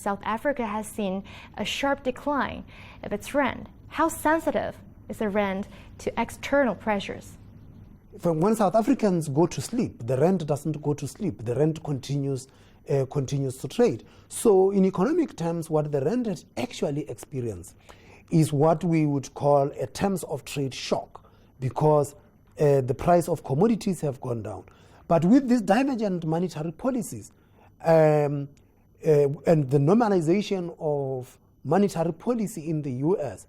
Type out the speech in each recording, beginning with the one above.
South Africa has seen a sharp decline of its rand. How sensitive is the rand to external pressures? When South Africans go to sleep, the rand doesn't go to sleep. The rand continues to trade. So in economic terms, what the rand has actually experienced is what we would call a terms of trade shock, because the price of commodities have gone down. But with these divergent monetary policies and the normalization of monetary policy in the US,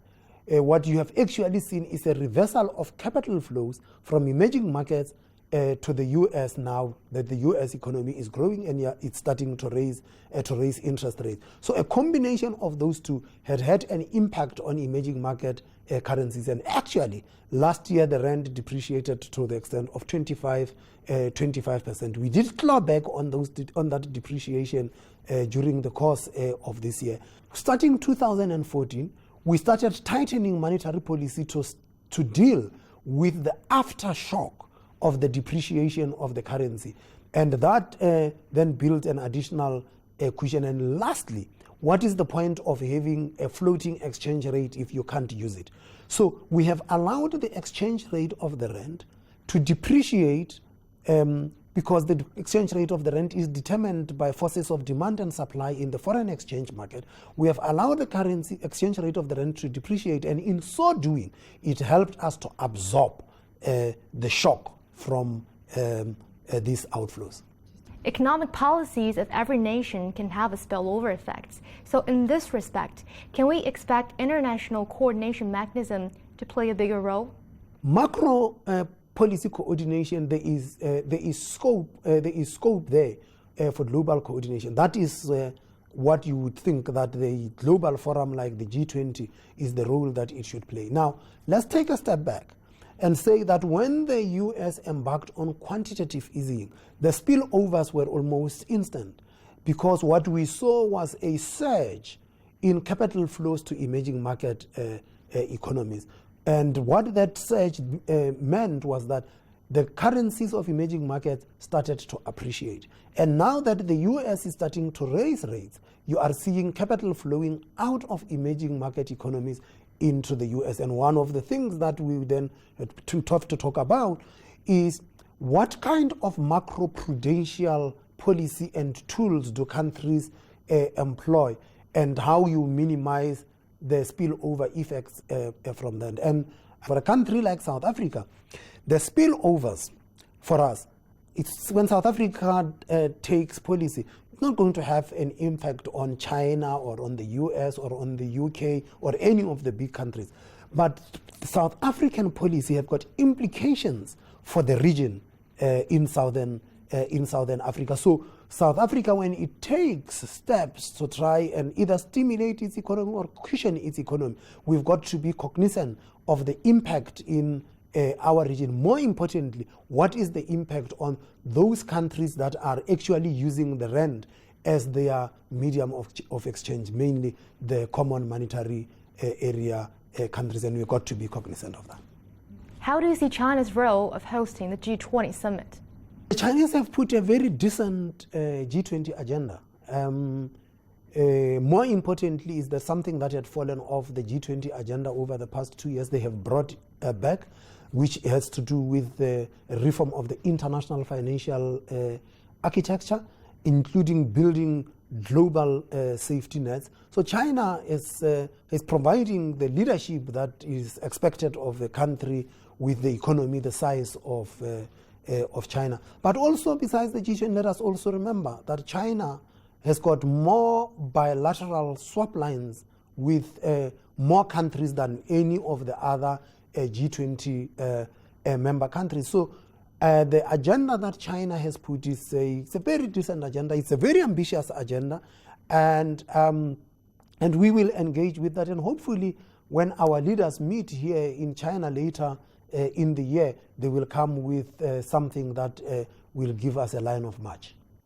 what you have actually seen is a reversal of capital flows from emerging markets to the US now that the US economy is growing and it's starting to raise interest rates. So a combination of those two had an impact on emerging market currencies. And actually, last year the rand depreciated to the extent of 25%. We did claw back on that depreciation during the course of this year. Starting 2014, we started tightening monetary policy to deal with the aftershock of the depreciation of the currency. And that then built an additional cushion. And lastly, what is the point of having a floating exchange rate if you can't use it? So we have allowed the exchange rate of the rand to depreciate because the exchange rate of the rand is determined by forces of demand and supply in the foreign exchange market. We have allowed the currency exchange rate of the rand to depreciate, and in so doing, it helped us to absorb the shock from these outflows. Economic policies of every nation can have a spillover effect. So in this respect, can we expect international coordination mechanism to play a bigger role? Macro policy coordination, there is scope there for global coordination. That is what you would think that the global forum like the G20 is the role that it should play. Now, let's take a step back and say that when the US embarked on quantitative easing, the spillovers were almost instant, because what we saw was a surge in capital flows to emerging market economies. And what that surge meant was that the currencies of emerging markets started to appreciate. And now that the US is starting to raise rates, you are seeing capital flowing out of emerging market economies into the US. And one of the things that we then have to talk about is what kind of macro-prudential policy and tools do countries employ, and how you minimize the spillover effects from that. And for a country like South Africa, the spillovers for us, it's when South Africa takes policy, it's not going to have an impact on China or on the US or on the UK or any of the big countries. But the South African policy have got implications for the region in Southern Africa. So South Africa, when it takes steps to try and either stimulate its economy or cushion its economy, we've got to be cognizant of the impact in our region. More importantly, what is the impact on those countries that are actually using the rand as their medium of exchange, mainly the common monetary area countries, and we've got to be cognizant of that. How do you see China's role of hosting the G20 summit? The Chinese have put a very decent G20 agenda. More importantly is that something that had fallen off the G20 agenda over the past 2 years, they have brought back, which has to do with the reform of the international financial architecture, including building global safety nets. So China is providing the leadership that is expected of a country with the economy the size of China. But also, besides the G20, let us also remember that China has got more bilateral swap lines with more countries than any of the other G20 member countries. So the agenda that China has put is it's a very decent agenda. It's a very ambitious agenda, and we will engage with that. And hopefully, when our leaders meet here in China later in the year, they will come with something that will give us a line of march.